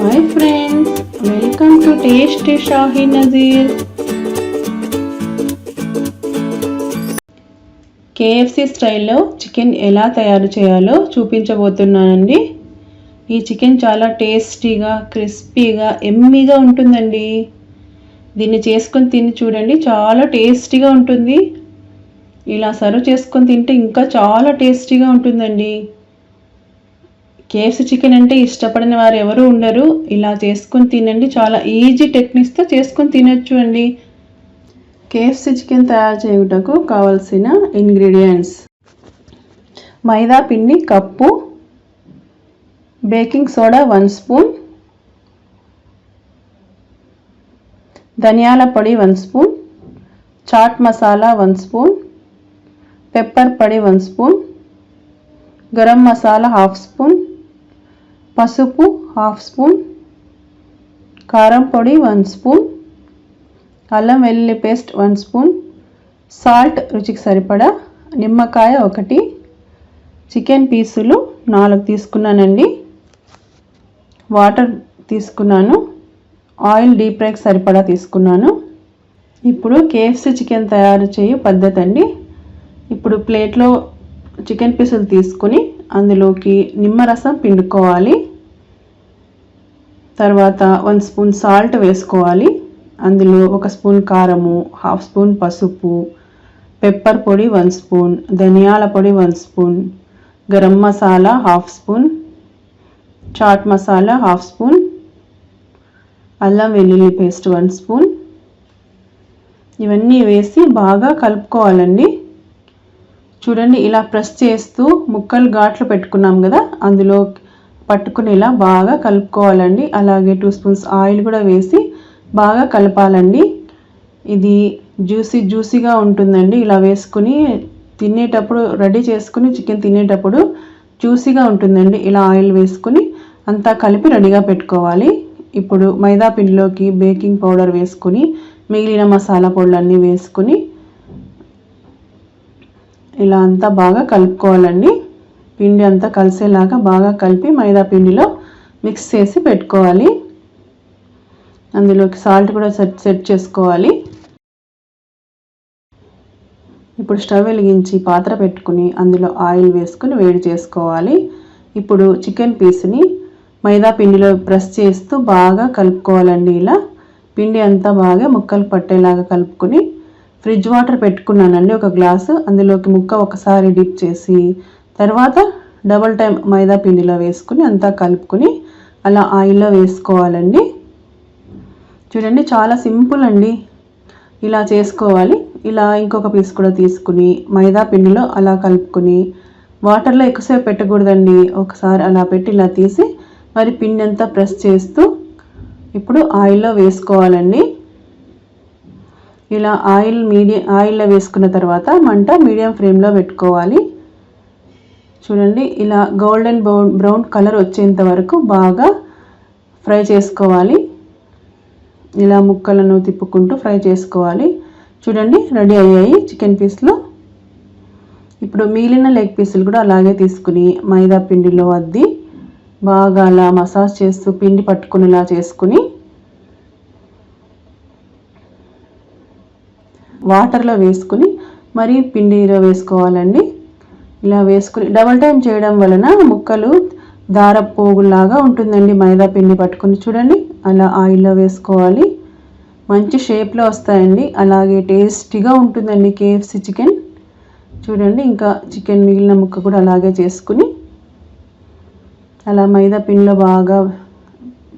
Hi friends, welcome to tasty Shahi Nazeer. KFC స్టైల్లో chicken ఎలా తయారు చేయాలో చూపించబోతున్నానండి. ఈ చికెన్ చాలా టేస్టీగా, క్రిస్పీగా, ఎమ్మీగా ఉంటుందండి. దీన్ని చేసుకొని తిని చూడండి, చాలా టేస్టీగా ఉంటుంది. ఇలా సర్వ్ చేసుకొని తింటే ఇంకా చాలా టేస్టీగా ఉంటుందండి. కేఎఫ్సి చికెన్ అంటే ఇష్టపడిన వారు ఎవరు ఉండరు. ఇలా చేసుకొని తినండి, చాలా ఈజీ టెక్నిక్స్తో చేసుకొని తినొచ్చు అండి. కేఎఫ్సి చికెన్ తయారు చేయుటకు కావలసిన ఇంగ్రీడియంట్స్: మైదా పిండి కప్పు, బేకింగ్ సోడా 1 స్పూన్, ధనియాల పొడి 1 spoon, chaat masala 1 spoon, pepper పొడి 1 స్పూన్, గరం మసాలా 1/2 స్పూన్, పసుపు 1/2 స్పూన్, కారం పొడి 1 స్పూన్, అల్లం వెల్లుల్లి పేస్ట్ 1 స్పూన్, సాల్ట్ రుచికి సరిపడా, నిమ్మకాయ 1, చికెన్ పీసులు 4 తీసుకున్నానండి, వాటర్ తీసుకున్నాను, ఆయిల్ డీప్ ఫ్రైకి సరిపడా తీసుకున్నాను. ఇప్పుడు కేఎఫ్సి చికెన్ తయారు చేయు పద్ధతి అండి. ఇప్పుడు ప్లేట్లో చికెన్ పీసులు తీసుకొని అందులోకి నిమ్మరసం పిండుకోవాలి. తర్వాత 1 స్పూన్ సాల్ట్ వేసుకోవాలి. అందులో 1 స్పూన్ కారము, 1/2 స్పూన్ పసుపు, పెప్పర్ పొడి 1 స్పూన్, ధనియాల పొడి 1 spoon, garam masala 1/2 spoon, chaat masala 1/2 spoon, అల్లం వెల్లుల్లి పేస్ట్ 1 స్పూన్. ఇవన్నీ వేసి బాగా కలుపుకోవాలండి. చూడండి, ఇలా ప్రెస్ చేస్తూ ముక్కలు ఘాట్లు పెట్టుకున్నాం కదా, అందులో పట్టుకుని ఇలా బాగా కలుపుకోవాలండి. అలాగే 2 స్పూన్స్ ఆయిల్ కూడా వేసి బాగా కలపాలండి. ఇది జ్యూసీగా ఉంటుందండి. ఇలా వేసుకుని తినేటప్పుడు, రెడీ చేసుకుని చికెన్ తినేటప్పుడు జ్యూసీగా ఉంటుందండి. ఇలా ఆయిల్ వేసుకుని అంతా కలిపి రెడీగా పెట్టుకోవాలి. ఇప్పుడు మైదా పిండిలోకి బేకింగ్ పౌడర్ వేసుకుని మిగిలిన మసాలా పొడులన్నీ వేసుకుని ఇలా అంతా బాగా కలుపుకోవాలండి. పిండి అంతా కలిసేలాగా బాగా కలిపి మైదా పిండిలో మిక్స్ చేసి పెట్టుకోవాలి. అందులోకి సాల్ట్ కూడా సెట్ చేసుకోవాలి. ఇప్పుడు స్టవ్ వెలిగించి పాత్ర పెట్టుకుని అందులో ఆయిల్ వేసుకుని వేడి చేసుకోవాలి. ఇప్పుడు చికెన్ పీస్ని మైదా పిండిలో ప్రెస్ చేస్తూ బాగా కలుపుకోవాలండి. ఇలా పిండి అంతా బాగా ముక్కలు పట్టేలాగా కలుపుకొని ఫ్రిడ్జ్ వాటర్ పెట్టుకున్నానండి 1 గ్లాసు. అందులోకి ముక్క ఒకసారి డిప్ చేసి తర్వాత డబుల్ టైం మైదా పిండిలో వేసుకుని అంతా కలుపుకొని అలా ఆయిల్లో వేసుకోవాలండి. చూడండి, చాలా సింపుల్ అండి. ఇలా చేసుకోవాలి. ఇలా ఇంకొక పీస్ కూడా తీసుకుని మైదా పిండిలో అలా కలుపుకొని వాటర్లో ఎక్కువసేపు పెట్టకూడదండి. ఒకసారి అలా పెట్టి ఇలా తీసి మరి పిండి అంతా ప్రెస్ చేస్తూ ఇప్పుడు ఆయిల్లో వేసుకోవాలండి. ఇలా ఆయిల్లో వేసుకున్న తర్వాత మంట మీడియం ఫ్లేమ్లో పెట్టుకోవాలి. చూడండి, ఇలా గోల్డెన్ బ్రౌన్ కలర్ వచ్చేంత వరకు బాగా ఫ్రై చేసుకోవాలి. ఇలా ముక్కలను తిప్పుకుంటూ ఫ్రై చేసుకోవాలి. చూడండి, రెడీ అయ్యాయి చికెన్ పీస్లు. ఇప్పుడు మిగిలిన లెగ్ పీసులు కూడా అలాగే తీసుకుని మైదా పిండిలో అద్ది బాగా అలా మసాజ్ చేస్తూ పిండి పట్టుకునేలా చేసుకుని వాటర్లో వేసుకుని మరి పిండిలో వేసుకోవాలండి. ఇలా వేసుకుని డబల్ టైం చేయడం వలన ముక్కలు దారపోగులాగా ఉంటుందండి. మైదా పిండి పట్టుకుని చూడండి అలా ఆయిల్లో వేసుకోవాలి. మంచి షేప్లో వస్తాయండి. అలాగే టేస్టీగా ఉంటుందండి కేఎఫ్సి చికెన్. చూడండి, ఇంకా చికెన్ మిగిలిన ముక్క కూడా అలాగే చేసుకుని అలా మైదా పిండిలో బాగా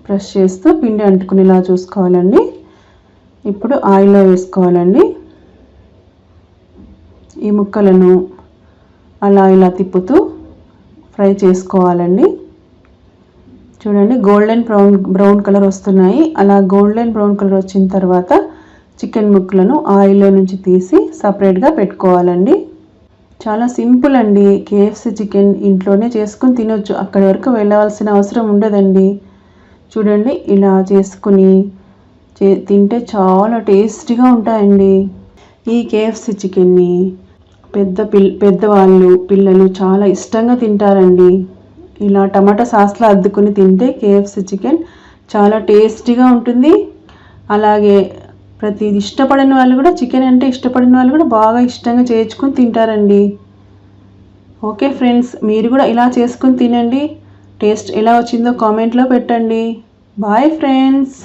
ప్రెస్ చేస్తూ పిండి అంటుకునేలా చూసుకోవాలండి. ఇప్పుడు ఆయిల్లో వేసుకోవాలండి. ఈ ముక్కలను అలా ఇలా తిప్పుతూ ఫ్రై చేసుకోవాలండి. చూడండి, గోల్డెన్ బ్రౌన్ కలర్ వస్తున్నాయి. అలా గోల్డెన్ బ్రౌన్ కలర్ వచ్చిన తర్వాత చికెన్ ముక్కలను ఆయిల్లో నుంచి తీసి సపరేట్గా పెట్టుకోవాలండి. చాలా సింపుల్ అండి. కేఎఫ్సి చికెన్ ఇంట్లోనే చేసుకుని తినొచ్చు. అక్కడి వరకు వెళ్ళవలసిన అవసరం ఉండదండి. చూడండి, ఇలా చేసుకుని తింటే చాలా టేస్టీగా ఉంటాయండి. ఈ కేఎఫ్సి చికెన్ని పెద్దవాళ్ళు, పిల్లలు చాలా ఇష్టంగా తింటారండి. ఇలా టమాటా సాస్లో అద్దుకుని తింటే కేఎఫ్సి చికెన్ చాలా టేస్టీగా ఉంటుంది. అలాగే ప్రతి ఇష్టపడిన వాళ్ళు కూడా, చికెన్ అంటే ఇష్టపడిన వాళ్ళు కూడా బాగా ఇష్టంగా చేయించుకొని తింటారండి. ఓకే ఫ్రెండ్స్, మీరు కూడా ఇలా చేసుకొని తినండి. టేస్ట్ ఎలా వచ్చిందో కామెంట్లో పెట్టండి. Bye friends.